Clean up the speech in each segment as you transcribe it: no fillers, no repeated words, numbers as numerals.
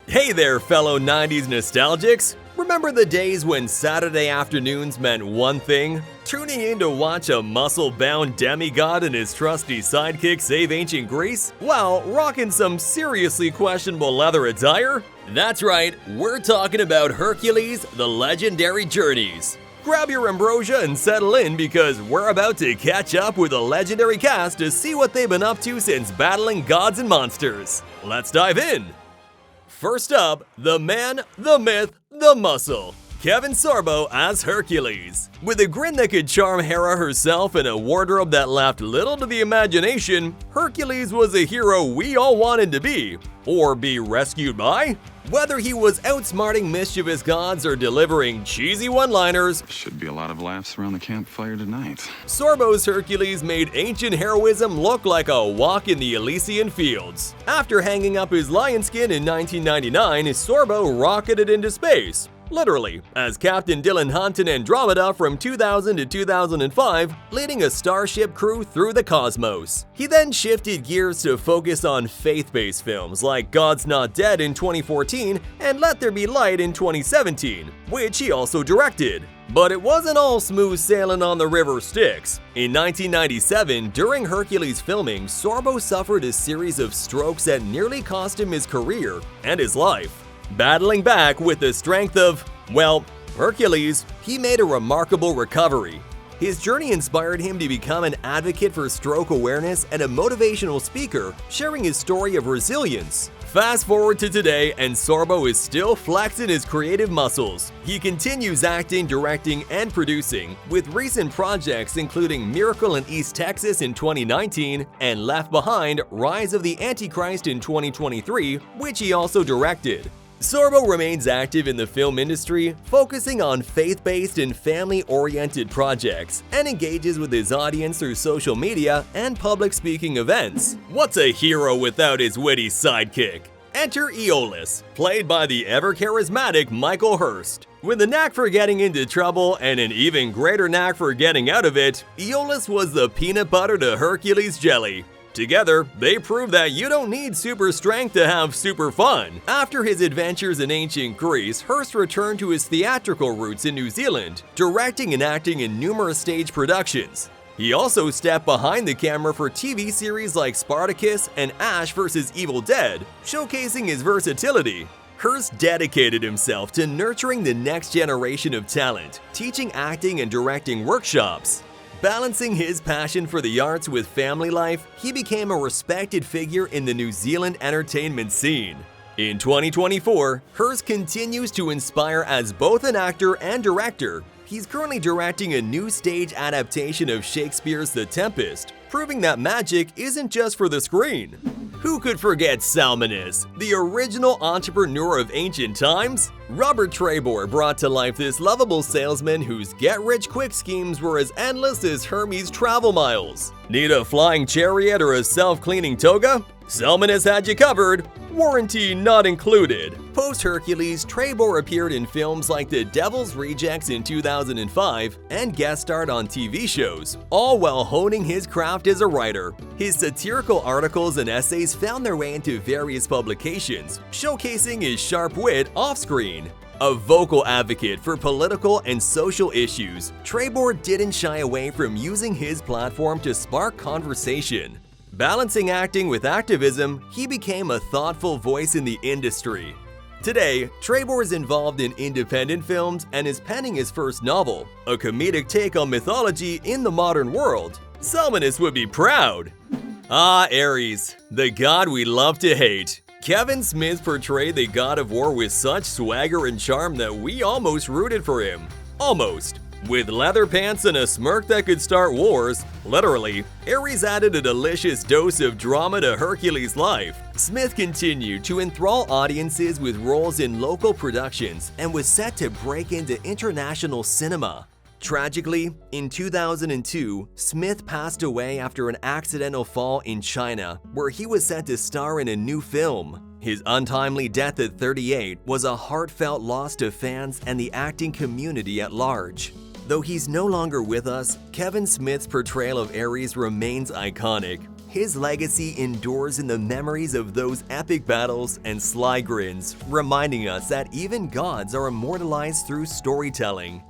Hey there, fellow 90s nostalgics! Remember the days when Saturday afternoons meant one thing? Tuning in to watch a muscle-bound demigod and his trusty sidekick save ancient Greece? While rocking some seriously questionable leather attire? That's right, we're talking about Hercules, the Legendary Journeys. Grab your ambrosia and settle in because we're about to catch up with a legendary cast to see what they've been up to since battling gods and monsters. Let's dive in! First up, the man, the myth, the muscle. Kevin Sorbo as Hercules. With a grin that could charm Hera herself and a wardrobe that left little to the imagination, Hercules was a hero we all wanted to be, or be rescued by. Whether he was outsmarting mischievous gods or delivering cheesy one-liners, should be a lot of laughs around the campfire tonight. Sorbo's Hercules made ancient heroism look like a walk in the Elysian fields. After hanging up his lion skin in 1999, Sorbo rocketed into space. Literally, as Captain Dylan Hunt in Andromeda from 2000 to 2005, leading a starship crew through the cosmos. He then shifted gears to focus on faith-based films like God's Not Dead in 2014 and Let There Be Light in 2017, which he also directed. But it wasn't all smooth sailing on the river Styx. In 1997, during Hercules filming, Sorbo suffered a series of strokes that nearly cost him his career and his life. Battling back with the strength of, well, Hercules, he made a remarkable recovery. His journey inspired him to become an advocate for stroke awareness and a motivational speaker, sharing his story of resilience. Fast forward to today, and Sorbo is still flexing his creative muscles. He continues acting, directing, and producing, with recent projects including Miracle in East Texas in 2019 and Left Behind: Rise of the Antichrist in 2023, which he also directed. Sorbo remains active in the film industry, focusing on faith-based and family-oriented projects, and engages with his audience through social media and public speaking events. What's a hero without his witty sidekick? Enter Iolaus, played by the ever-charismatic Michael Hurst. With a knack for getting into trouble and an even greater knack for getting out of it, Iolaus was the peanut butter to Hercules' jelly. Together, they prove that you don't need super strength to have super fun. After his adventures in ancient Greece, Hurst returned to his theatrical roots in New Zealand, directing and acting in numerous stage productions. He also stepped behind the camera for TV series like Spartacus and Ash vs. Evil Dead, showcasing his versatility. Hurst dedicated himself to nurturing the next generation of talent, teaching acting and directing workshops. Balancing his passion for the arts with family life, he became a respected figure in the New Zealand entertainment scene. In 2024, Hurst continues to inspire as both an actor and director. He's currently directing a new stage adaptation of Shakespeare's The Tempest, proving that magic isn't just for the screen. Who could forget Salmoneus, the original entrepreneur of ancient times? Robert Trebor brought to life this lovable salesman whose get-rich-quick schemes were as endless as Hermes' travel miles. Need a flying chariot or a self-cleaning toga? Salmoneus had you covered, warranty not included. Post-Hercules, Trebor appeared in films like The Devil's Rejects in 2005 and guest starred on TV shows, all while honing his craft as a writer. His satirical articles and essays found their way into various publications, showcasing his sharp wit off-screen. A vocal advocate for political and social issues, Trebor didn't shy away from using his platform to spark conversation. Balancing acting with activism, he became a thoughtful voice in the industry. Today, Trebor is involved in independent films and is penning his first novel, a comedic take on mythology in the modern world. Salmoneus would be proud. Ah, Ares, the god we love to hate. Kevin Smith portrayed the god of war with such swagger and charm that we almost rooted for him. Almost. With leather pants and a smirk that could start wars, literally, Ares added a delicious dose of drama to Hercules' life. Smith continued to enthrall audiences with roles in local productions and was set to break into international cinema. Tragically, in 2002, Smith passed away after an accidental fall in China, where he was set to star in a new film. His untimely death at 38 was a heartfelt loss to fans and the acting community at large. Though he's no longer with us, Kevin Smith's portrayal of Ares remains iconic. his legacy endures in the memories of those epic battles and sly grins, reminding us that even gods are immortalized through storytelling.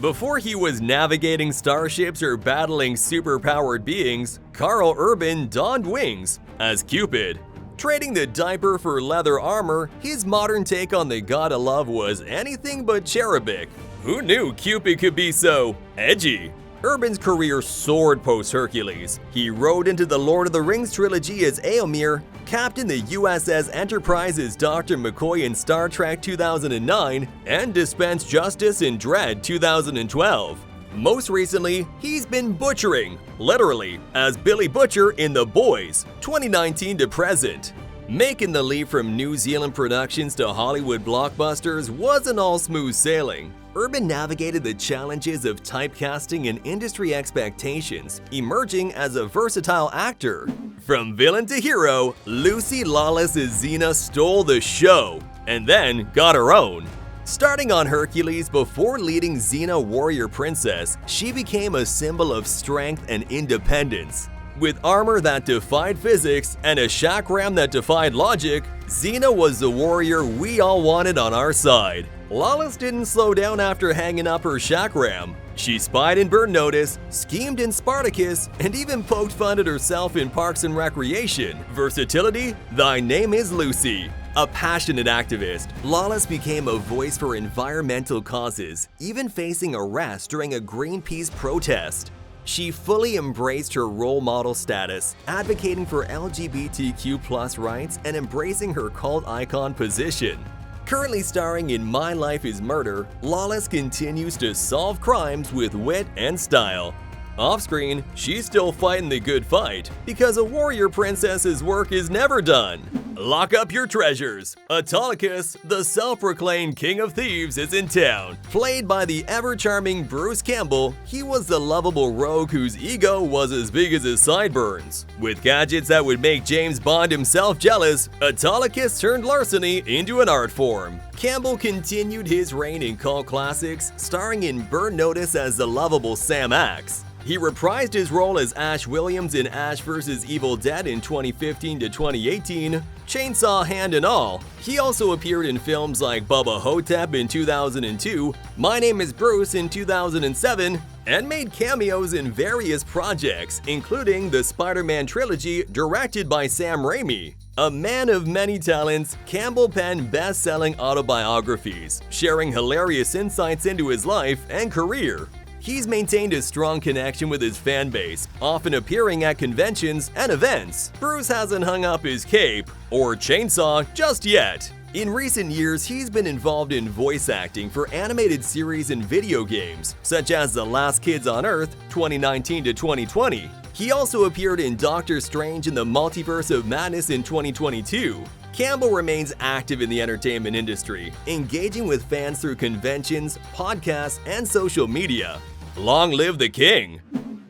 Before he was navigating starships or battling superpowered beings, Karl Urban donned wings as Cupid. Trading the diaper for leather armor, his modern take on the god of love was anything but cherubic. Who knew Cupid could be so edgy? Urban's career soared post-Hercules. He rode into the Lord of the Rings trilogy as Éomer, captained the USS Enterprise as Dr. McCoy in Star Trek 2009, and dispensed justice in Dredd 2012. Most recently, he's been butchering, literally, as Billy Butcher in The Boys, 2019 to present. Making the leap from New Zealand productions to Hollywood blockbusters wasn't all smooth sailing. Urban navigated the challenges of typecasting and industry expectations, emerging as a versatile actor. From villain to hero, Lucy Lawless as Xena stole the show, and then got her own. Starting on Hercules before leading Xena Warrior Princess, she became a symbol of strength and independence. With armor that defied physics and a chakram that defied logic, Xena was the warrior we all wanted on our side. Lawless didn't slow down after hanging up her chakram. She spied in Burn Notice, schemed in Spartacus, and even poked fun at herself in Parks and Recreation. Versatility? Thy name is Lucy. A passionate activist, Lawless became a voice for environmental causes, even facing arrest during a Greenpeace protest. She fully embraced her role model status, advocating for LGBTQ+ rights and embracing her cult icon position. Currently starring in My Life is Murder, Lawless continues to solve crimes with wit and style. Off-screen, she's still fighting the good fight, because a warrior princess's work is never done. Lock up your treasures. Autolycus, the self-proclaimed king of thieves, is in town. Played by the ever-charming Bruce Campbell, he was the lovable rogue whose ego was as big as his sideburns. With gadgets that would make James Bond himself jealous, Autolycus turned larceny into an art form. Campbell continued his reign in cult classics, starring in Burn Notice as the lovable Sam Axe. He reprised his role as Ash Williams in Ash vs. Evil Dead in 2015 to 2018, Chainsaw Hand and all. He also appeared in films like Bubba Hotep in 2002, My Name is Bruce in 2007, and made cameos in various projects, including the Spider-Man trilogy directed by Sam Raimi. A man of many talents, Campbell penned best-selling autobiographies, sharing hilarious insights into his life and career. He's maintained a strong connection with his fan base, often appearing at conventions and events. Bruce hasn't hung up his cape or chainsaw just yet. In recent years, he's been involved in voice acting for animated series and video games, such as The Last Kids on Earth 2019 to 2020. He also appeared in Doctor Strange in the Multiverse of Madness in 2022. Campbell remains active in the entertainment industry, engaging with fans through conventions, podcasts, and social media. Long live the king!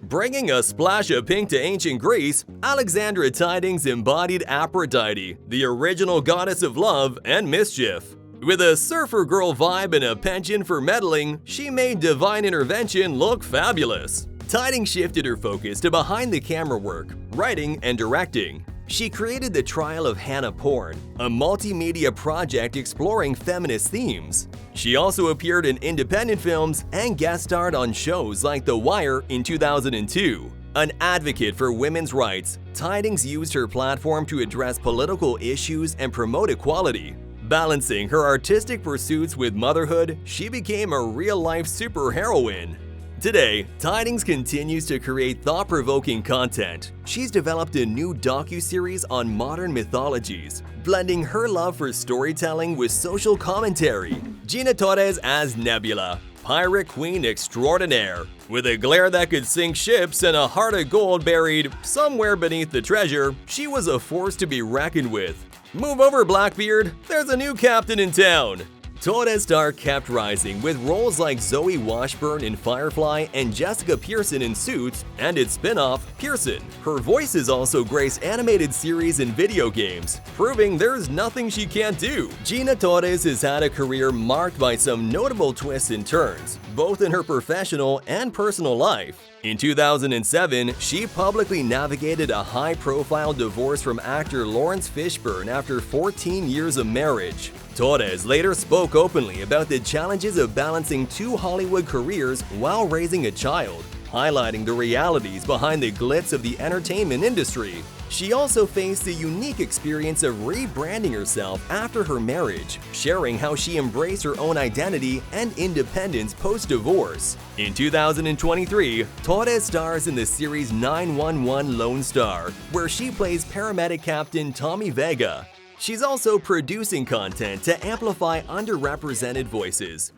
Bringing a splash of pink to ancient Greece, Alexandra Tydings embodied Aphrodite, the original goddess of love and mischief. With a surfer girl vibe and a penchant for meddling, she made divine intervention look fabulous. Tydings shifted her focus to behind-the-camera work, writing, and directing. She created The Trial of Hannah Porn, a multimedia project exploring feminist themes. She also appeared in independent films and guest starred on shows like The Wire in 2002. An advocate for women's rights, Tydings used her platform to address political issues and promote equality. Balancing her artistic pursuits with motherhood, she became a real-life superheroine. Today, Tydings continues to create thought-provoking content. She's developed a new docuseries on modern mythologies, blending her love for storytelling with social commentary. Gina Torres as Nebula, pirate queen extraordinaire. With a glare that could sink ships and a heart of gold buried somewhere beneath the treasure, she was a force to be reckoned with. Move over, Blackbeard, there's a new captain in town. Torres' star kept rising with roles like Zoe Washburn in Firefly and Jessica Pearson in Suits and its spin-off, Pearson. Her voice has also graced animated series and video games, proving there's nothing she can't do. Gina Torres has had a career marked by some notable twists and turns, both in her professional and personal life. In 2007, she publicly navigated a high-profile divorce from actor Lawrence Fishburne after 14 years of marriage. Torres later spoke openly about the challenges of balancing two Hollywood careers while raising a child, highlighting the realities behind the glitz of the entertainment industry. She also faced the unique experience of rebranding herself after her marriage, sharing how she embraced her own identity and independence post-divorce. In 2023, Torres stars in the series 911 Lone Star, where she plays paramedic captain Tommy Vega. She's also producing content to amplify underrepresented voices.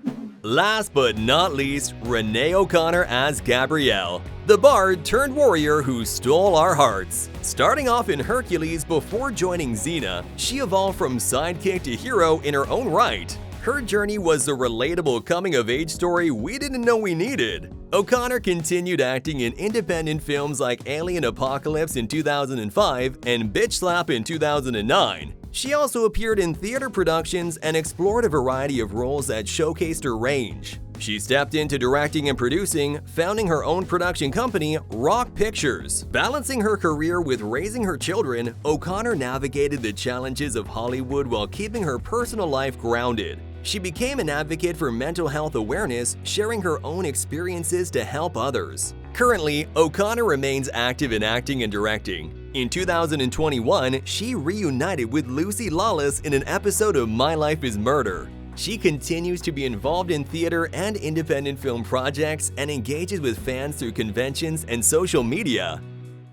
Last but not least, Renee O'Connor as Gabrielle, the bard turned warrior who stole our hearts. Starting off in Hercules before joining Xena, she evolved from sidekick to hero in her own right. Her journey was the relatable coming-of-age story we didn't know we needed. O'Connor continued acting in independent films like Alien Apocalypse in 2005 and Bitch Slap in 2009. She also appeared in theater productions and explored a variety of roles that showcased her range. She stepped into directing and producing, founding her own production company, Rock Pictures. Balancing her career with raising her children, O'Connor navigated the challenges of Hollywood while keeping her personal life grounded. She became an advocate for mental health awareness, sharing her own experiences to help others. Currently, O'Connor remains active in acting and directing. In 2021, she reunited with Lucy Lawless in an episode of My Life is Murder. She continues to be involved in theater and independent film projects and engages with fans through conventions and social media.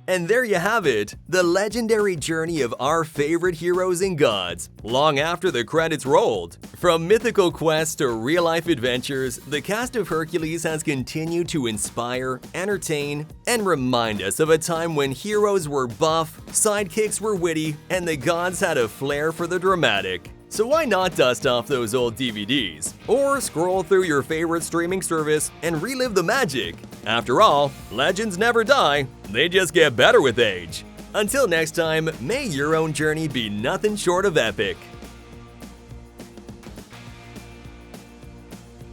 And there you have it, the legendary journey of our favorite heroes and gods, long after the credits rolled. From mythical quests to real-life adventures, the cast of Hercules has continued to inspire, entertain, and remind us of a time when heroes were buff, sidekicks were witty, and the gods had a flair for the dramatic. So why not dust off those old DVDs, or scroll through your favorite streaming service and relive the magic? After all, legends never die, they just get better with age. Until next time, may your own journey be nothing short of epic.